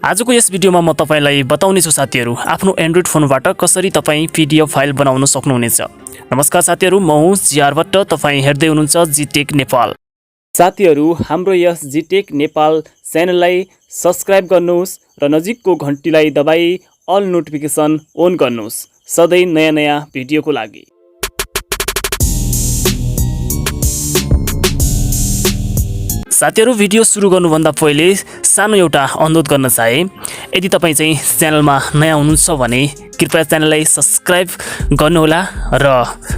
आजको यस भिडियोमा म तपाईलाई बताउने छु साथीहरु आफ्नो एन्ड्रोइड फोनबाट कसरी तपाई पीडीएफ फाइल बनाउन सक्नुहुनेछ। नमस्कार साथीहरु, म हुँ जिआरबाट तपाई हेर्दै हुनुहुन्छ जिटेक नेपाल। साथीहरु, हाम्रो यस जिटेक नेपाल च्यानललाई सब्स्क्राइब गर्नुहोस् र नजिकको घण्टीलाई दबाई अल नोटिफिकेसन अन गर्नुहोस् सधैं नयाँ भिडियोको लागि। साथीहरु, भिडियो सुरु गर्नुभन्दा पहिले सानो एउटा अनुरोध गर्न चाहे, यदि तपाई चाहिँ च्यानलमा नयाँ हुनुहुन्छ भने कृपया च्यानललाई सब्स्क्राइब गर्नुहोला र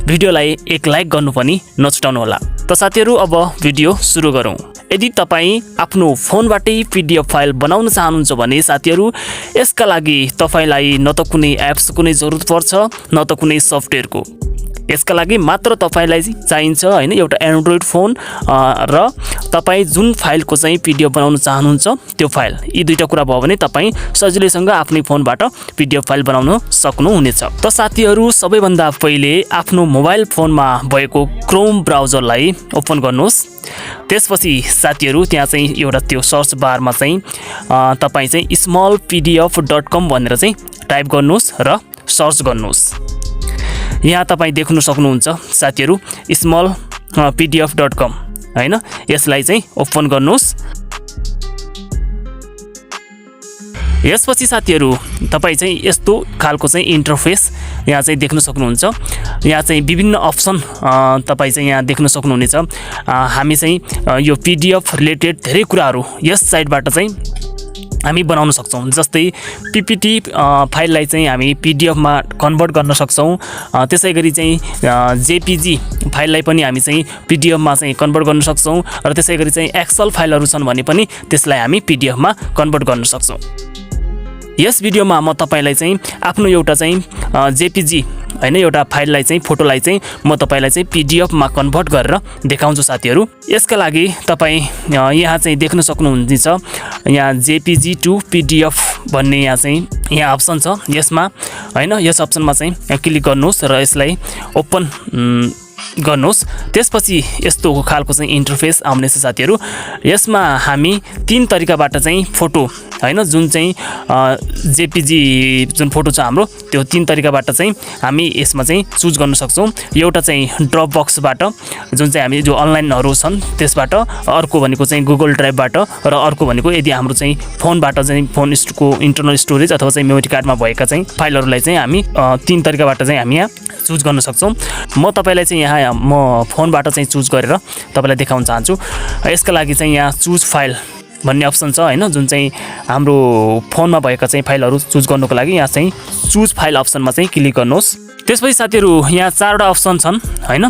भिडियोलाई एक लाइक गर्नु पनि नछुटाउनु होला। त साथीहरु, अब भिडियो सुरु गरौँ। यदि तपाई आफ्नो फोनबाटै पीडीएफ फाइल बनाउन चाहनुहुन्छ भने साथीहरु, यसका लागि तपाईलाई न त कुनै एप्स कुनै जरुरत पर्छ न त कुनै सफ्टवेयरको। यसका लागि मात्र तपाईलाई चाहिन्छ हैन एउटा एन्ड्रोइड फोन र तपाई जुन फाइलको चाहिँ पीडीएफ बनाउन चाहनुहुन्छ त्यो फाइल। यी दुईटा कुरा भयो भने तपाई सजिलैसँग आफ्नै फोनबाट पीडीएफ फाइल बनाउन सक्नुहुनेछ। त साथीहरु, सबैभन्दा पहिले आफ्नो मोबाइल फोनमा भएको क्रोम ब्राउजरलाई ओपन गर्नुहोस्। त्यसपछि साथीहरु, त्यहाँ चाहिँ एउटा त्यो सर्च बारमा चाहिँ तपाई चाहिँ smallpdf.com भनेर चाहिँ टाइप गर्नुहोस् र सर्च गर्नुहोस्। यहाँ तपाई देख्न सक्नुहुन्छ साथीहरु smallpdf.com हैन, यसलाई चाहिँ ओपन गर्नुहोस्। यसपछि साथीहरु, तपाई चाहिँ यस्तो खालको चाहिँ इन्टरफेस यहाँ चाहिँ देख्न सक्नुहुन्छ। यहाँ चाहिँ विभिन्न अप्सन तपाई चाहिँ यहाँ देख्न सक्नुहुनेछ। हामी चाहिँ यो पीडीएफ रिलेटेड धेरै कुराहरू यस साइटबाट चाहिँ हामी बनाउन सक्छौं। जस्तै पीपीटी फाइललाई चाहिँ हामी पीडीएफमा कन्भर्ट गर्न सक्छौं। त्यसैगरी चाहिँ जेपीजी फाइललाई पनि हामी चाहिँ पीडीएफमा चाहिँ कन्भर्ट गर्न सक्छौं र त्यसैगरी चाहिँ एक्सेल फाइलहरू छन् भने पनि त्यसलाई हामी पीडीएफमा कन्भर्ट गर्न सक्छौं। यस भिडियोमा म तपाईलाई चाहिँ आफ्नो एउटा चाहिँ जेपीजी हैन एउटा फाइललाई चाहिँ फोटोलाई चाहिँ म तपाईलाई चाहिँ पीडीएफमा कन्भर्ट गरेर देखाउँछु साथीहरु। यसका लागि तपाई यहाँ चाहिँ देख्न सक्नुहुन्छ, यहाँ जेपीजी टु पीडीएफ भन्ने यहाँ अप्सन छ। यसमा हैन यस अप्सनमा चाहिँ क्लिक गर्नुहोस् र यसलाई ओपन गर्नुहोस्। त्यसपछि यस्तो खालको चाहिँ इन्टरफेस आउनेछ साथीहरु। यसमा हामी तीन तरिकाबाट चाहिँ फोटो हैन जुन चाहिँ जेपीजी जुन फोटो छ हाम्रो त्यो तीन तरिकाबाट चाहिँ हामी यसमा चाहिँ चुज गर्न सक्छौं। एउटा चाहिँ ड्रप बक्सबाट जुन चाहिँ हामी जो अनलाइनहरु छन् त्यसबाट, अर्को भनेको चाहिँ गुगल ड्राइभबाट र अर्को भनेको यदि हाम्रो चाहिँ फोनबाट चाहिँ फोनको इन्टरनल स्टोरेज अथवा चाहिँ मेमोरी कार्डमा भएका चाहिँ फाइलहरुलाई चाहिँ हामी तीन तरिकाबाट चाहिँ हामी यहाँ चुज गर्न सक्छौं। म तपाईलाई चाहिँ यहाँ म फोनबाट चाहिँ चुज गरेर तपाईलाई देखाउन चाहन्छु। यसका लागि चाहिँ यहाँ चुज फाइल भन्ने अप्सन छ हैन, जुन चाहिँ हाम्रो फोनमा भएका चाहिँ फाइलहरु चुज गर्नको लागि यहाँ चाहिँ चुज फाइल अप्सनमा चाहिँ क्लिक गर्नुहोस्। त्यसपछि साथीहरु, यहाँ चारवटा अप्सन छन् हैन।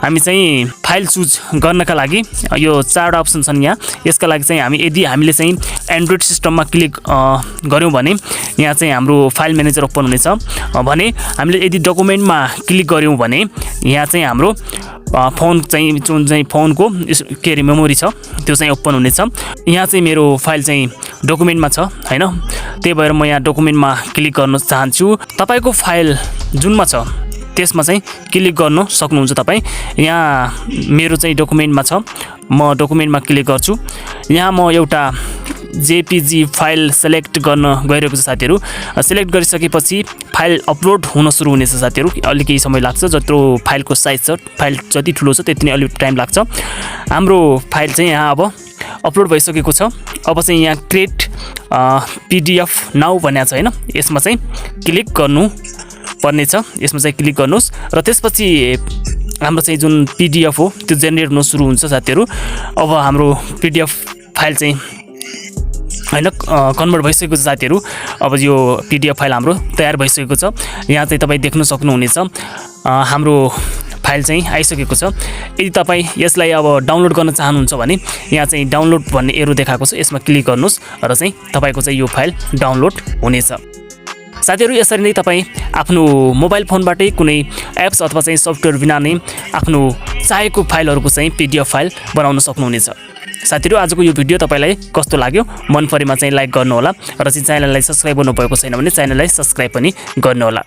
हामी चाहिँ फाइल चुज गर्नका लागि यो चारवटा अप्सन छन् यहाँ। यसका लागि चाहिँ हामीले चाहिँ एन्ड्रोइड सिस्टममा क्लिक गर्यौं भने यहाँ चाहिँ हाम्रो फाइल म्यानेजर ओपन हुनेछ भने हामीले यदि डकुमेन्टमा क्लिक गर्यौं भने यहाँ चाहिँ हाम्रो फोन चाहिँ जुन चाहिँ फोनको के मेमोरी छ त्यो चाहिँ ओपन हुनेछ। यहाँ चाहिँ मेरो फाइल चाहिँ डकुमेन्टमा छ हैन, त्यही भएर म यहाँ डकुमेन्टमा क्लिक गर्न चाहन्छु। तपाईको फाइल जुनमा छ त्यसमा चाहिँ क्लिक गर्न सक्नुहुन्छ तपाई। यहाँ मेरो चाहिँ डकुमेन्टमा छ, म डकुमेन्टमा क्लिक गर्छु। यहाँ म एउटा जेपीजी फाइल सिलेक्ट गर्न गइरहेको छु साथीहरु। सिलेक्ट गरिसकेपछि फाइल अपलोड हुन सुरु हुनेछ साथीहरु। अलिकति समय लाग्छ, जत्रो फाइलको साइज छ, फाइल जति ठुलो छ त्यति नै अलि टाइम लाग्छ। हाम्रो फाइल चाहिँ यहाँ अब अपलोड भइसकेको छ। अब चाहिँ यहाँ क्रिएट पीडीएफ नाउ भनेको छ हैन, यसमा चाहिँ क्लिक गर्नु पर्ने छ। यसमा चाहिँ क्लिक गर्नुहोस् र त्यसपछि हाम्रो चाहिँ जुन पीडीएफ हो त्यो जेनेरेट हुन सुरु हुन्छ साथीहरु। अब हाम्रो पीडीएफ फाइल चाहिँ हैन कन्भर्ट भइसकेको छ साथीहरु। अब यो पीडीएफ फाइल हाम्रो तयार भइसकेको छ। यहाँ चाहिँ तपाई देख्न सक्नुहुनेछ हाम्रो फाइल चाहिँ आइसकेको छ। यदि तपाई यसलाई अब डाउनलोड गर्न चाहनुहुन्छ भने यहाँ चाहिँ डाउनलोड भन्ने एरो देखाएको छ, यसमा क्लिक गर्नुहोस् र चाहिँ तपाईको चाहिँ यो फाइल डाउनलोड हुनेछ। साथीहरु, यसरी नै तपाई आफ्नो मोबाइल फोनबाटै कुनै एप्स अथवा चाहिँ सफ्टवेयर बिना नै आफ्नो चाहेको फाइलहरुको चाहिँ पीडीएफ फाइल बनाउन सक्नुहुनेछ। साथीहरु, आजको यो भिडियो तपाईलाई कस्तो लाग्यो? मन परेमा चाहिँ लाइक गर्नु होला र चाहिँ च्यानललाई सब्स्क्राइब गर्नु भएको छैन भने च्यानललाई सब्स्क्राइब पनि गर्नु होला।